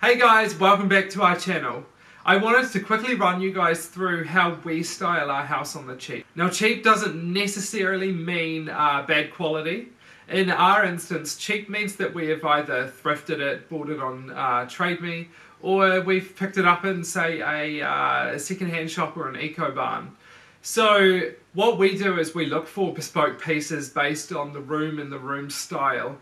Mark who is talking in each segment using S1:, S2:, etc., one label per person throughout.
S1: Hey guys, welcome back to our channel. I wanted to quickly run you guys through how we style our house on the cheap. Now cheap doesn't necessarily mean bad quality. In our instance, cheap means that we have either thrifted it, bought it on Trade Me, or we've picked it up in say a second-hand shop or an eco barn. So what we do is we look for bespoke pieces based on the room and the room style.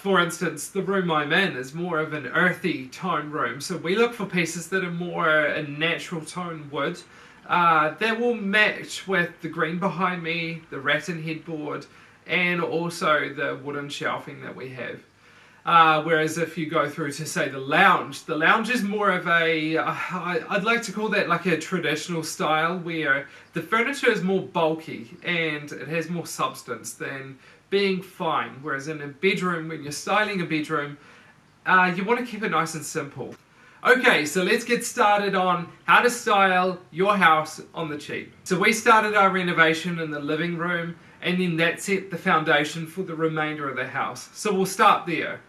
S1: For instance, the room I'm in is more of an earthy tone room, so we look for pieces that are more a natural tone wood that will match with the green behind me, the rattan headboard, and also the wooden shelving that we have. Whereas if you go through to say the lounge is more of a, I'd like to call that like a traditional style where the furniture is more bulky and it has more substance than being fine. Whereas in a bedroom, when you're styling a bedroom, you want to keep it nice and simple. Okay, so let's get started on how to style your house on the cheap. So we started our renovation in the living room, and then that set the foundation for the remainder of the house. So we'll start there.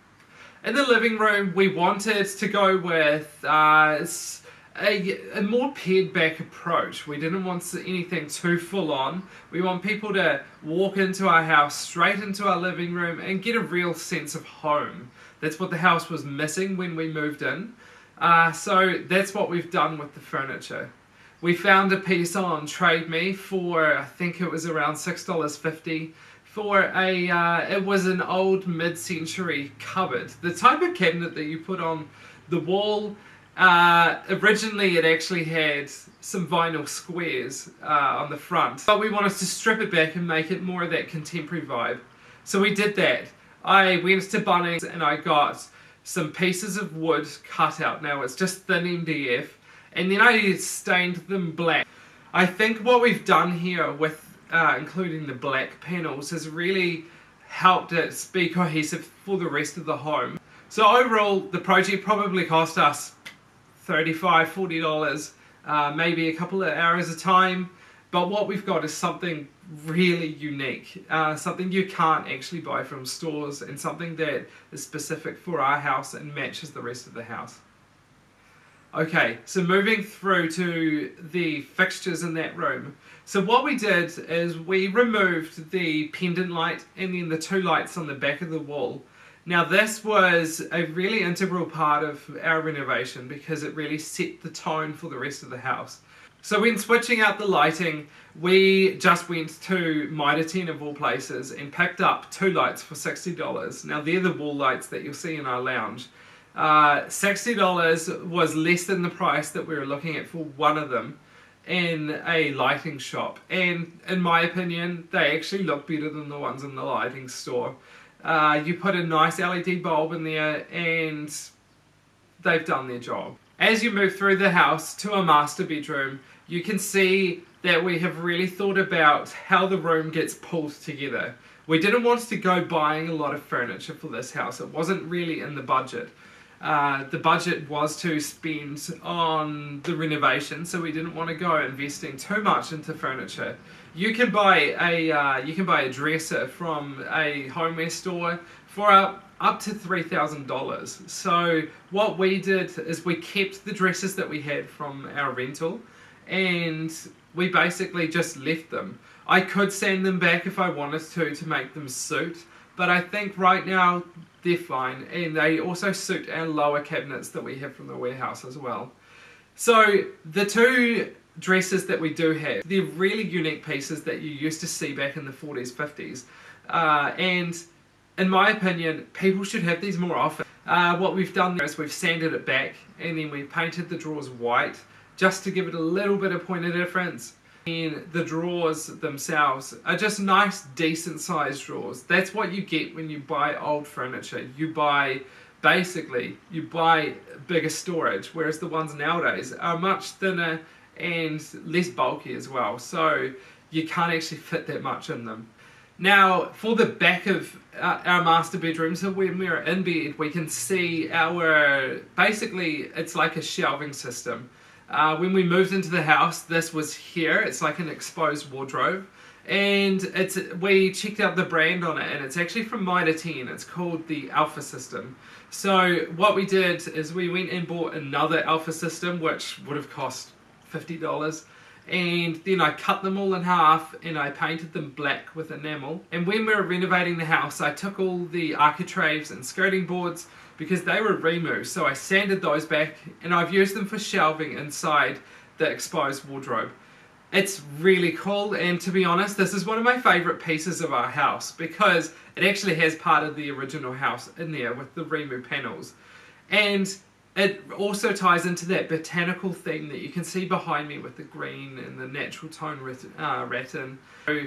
S1: In the living room, we wanted to go with a more pared back approach. We didn't want anything too full on. We want people to walk into our house, straight into our living room, and get a real sense of home. That's what the house was missing when we moved in. So that's what we've done with the furniture. We found a piece on Trade Me for, I think it was around $6.50. For it was an old mid-century cupboard. The type of cabinet that you put on the wall. Originally it actually had some vinyl squares on the front, but we wanted to strip it back and make it more of that contemporary vibe. So we did that. I went to Bunnings and I got some pieces of wood cut out. Now it's just thin MDF, and then I stained them black. I think what we've done here with including the black panels has really helped it be cohesive for the rest of the home. So overall, the project probably cost us $35, $40, maybe a couple of hours of time, but what we've got is something really unique, something you can't actually buy from stores, and something that is specific for our house and matches the rest of the house. Okay, so moving through to the fixtures in that room. So what we did is we removed the pendant light and then the two lights on the back of the wall. Now this was a really integral part of our renovation because it really set the tone for the rest of the house. So when switching out the lighting, we just went to Mitre 10 of all places and picked up two lights for $60. Now they're the wall lights that you'll see in our lounge. $60 was less than the price that we were looking at for one of them in a lighting shop, and in my opinion they actually look better than the ones in the lighting store. You put a nice LED bulb in there and they've done their job. As you move through the house to a master bedroom, you can see that we have really thought about how the room gets pulled together. We didn't want to go buying a lot of furniture for this house. It wasn't really in the budget. The budget was to spend on the renovation, so we didn't want to go investing too much into furniture. You can buy a dresser from a homeware store for up to $3,000. So what we did is we kept the dressers that we had from our rental, and we basically just left them. I could sand them back if I wanted to make them suit, but I think right now they're fine, and they also suit our lower cabinets that we have from the warehouse as well. So the two dressers that we do have, they're really unique pieces that you used to see back in the 40s, 50s. And in my opinion, people should have these more often. What we've done there is we've sanded it back, and then we've painted the drawers white, just to give it a little bit of point of difference. And the drawers themselves are just nice, decent sized drawers. That's what you get when you buy old furniture. You buy bigger storage, whereas the ones nowadays are much thinner and less bulky as well. So you can't actually fit that much in them. Now, for the back of our master bedroom, so when we're in bed, we can see basically it's like a shelving system. When we moved into the house, this was here. It's like an exposed wardrobe. And we checked out the brand on it, and it's actually from Mitre 10. It's called the Alpha System. So what we did is we went and bought another Alpha System, which would have cost $50. And then I cut them all in half and I painted them black with enamel. And when we were renovating the house, I took all the architraves and skirting boards because they were removed. So I sanded those back and I've used them for shelving inside the exposed wardrobe. It's really cool, and to be honest, this is one of my favourite pieces of our house because it actually has part of the original house in there with the removed panels. And it also ties into that botanical theme that you can see behind me with the green and the natural tone rattan. So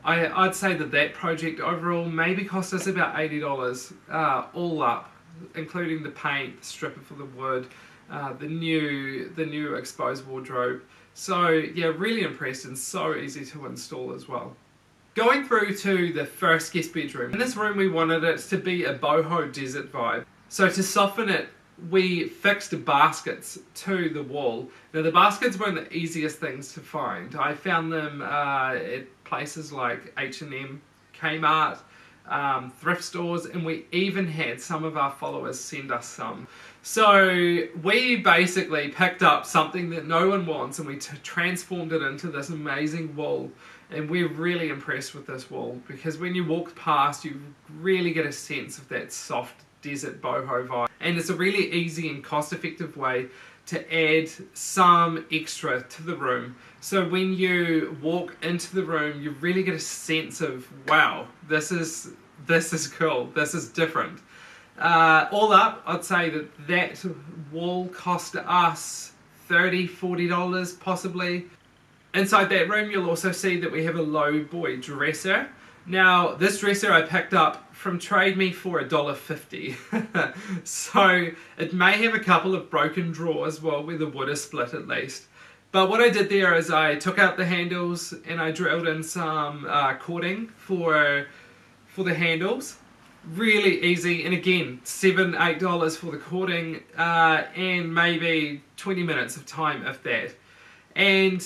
S1: I'd say that project overall maybe cost us about $80 all up, including the paint, the stripper for the wood, the new exposed wardrobe. So yeah, really impressed, and so easy to install as well. Going through to the first guest bedroom. In this room we wanted it to be a boho desert vibe. So to soften it, we fixed baskets to the wall. Now the baskets weren't the easiest things to find. I found them at places like H&M, Kmart, thrift stores, and we even had some of our followers send us some. So we basically picked up something that no one wants and we transformed it into this amazing wall, and we're really impressed with this wall because when you walk past you really get a sense of that soft desert boho vibe, and it's a really easy and cost-effective way to add some extra to the room. So when you walk into the room you really get a sense of, wow, this is cool, this is different. All up, I'd say that wall cost us $30, $40 possibly. Inside that room you'll also see that we have a low boy dresser. Now this dresser I picked up from Trade Me for $1.50. So it may have a couple of broken drawers, well, where the wood is split at least. But what I did there is I took out the handles and I drilled in some cording for the handles. Really easy, and again, $7, $8 for the cording, and maybe 20 minutes of time if that. And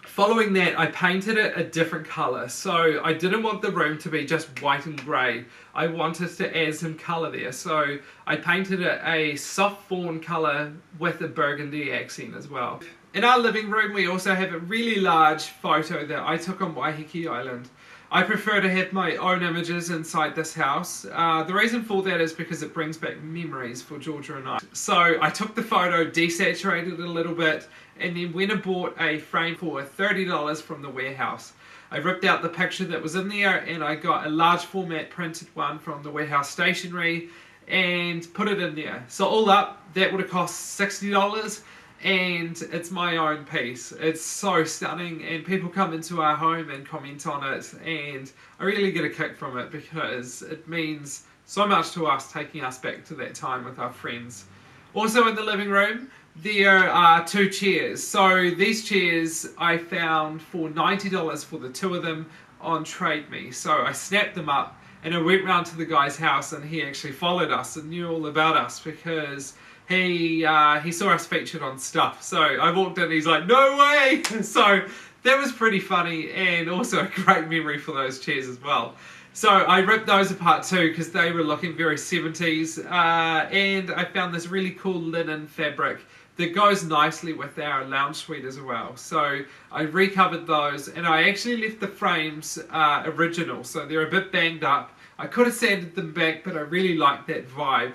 S1: following that, I painted it a different colour. So I didn't want the room to be just white and grey. I wanted to add some colour there. So I painted it a soft fawn colour with a burgundy accent as well. In our living room, we also have a really large photo that I took on Waiheke Island. I prefer to have my own images inside this house. The reason for that is because it brings back memories for Georgia and I. So I took the photo, desaturated it a little bit, and then went and bought a frame for $30 from the warehouse. I ripped out the picture that was in there and I got a large format printed one from the warehouse stationery and put it in there. So all up, that would have cost $60. And it's my own piece. It's so stunning, and people come into our home and comment on it, and I really get a kick from it because it means so much to us, taking us back to that time with our friends. Also in the living room there are two chairs. So these chairs I found for $90 for the two of them on Trade Me. So I snapped them up and I went round to the guy's house, and he actually followed us and knew all about us because he saw us featured on stuff. So I walked in and he's like, no way! So that was pretty funny, and also a great memory for those chairs as well. So I ripped those apart too because they were looking very 70s, and I found this really cool linen fabric that goes nicely with our lounge suite as well. So I recovered those, and I actually left the frames original, so they're a bit banged up. I could have sanded them back, but I really like that vibe,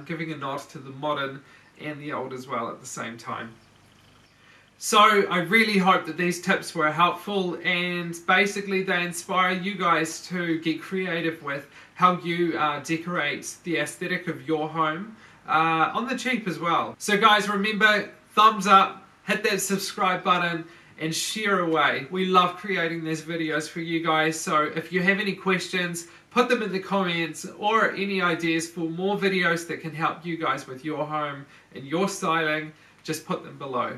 S1: giving a nod to the modern and the old as well at the same time. So I really hope that these tips were helpful, and basically they inspire you guys to get creative with how you decorate the aesthetic of your home on the cheap as well. So guys, remember, thumbs up, hit that subscribe button, and share away. We love creating these videos for you guys, so if you have any questions, put them in the comments, or any ideas for more videos that can help you guys with your home and your styling, just put them below.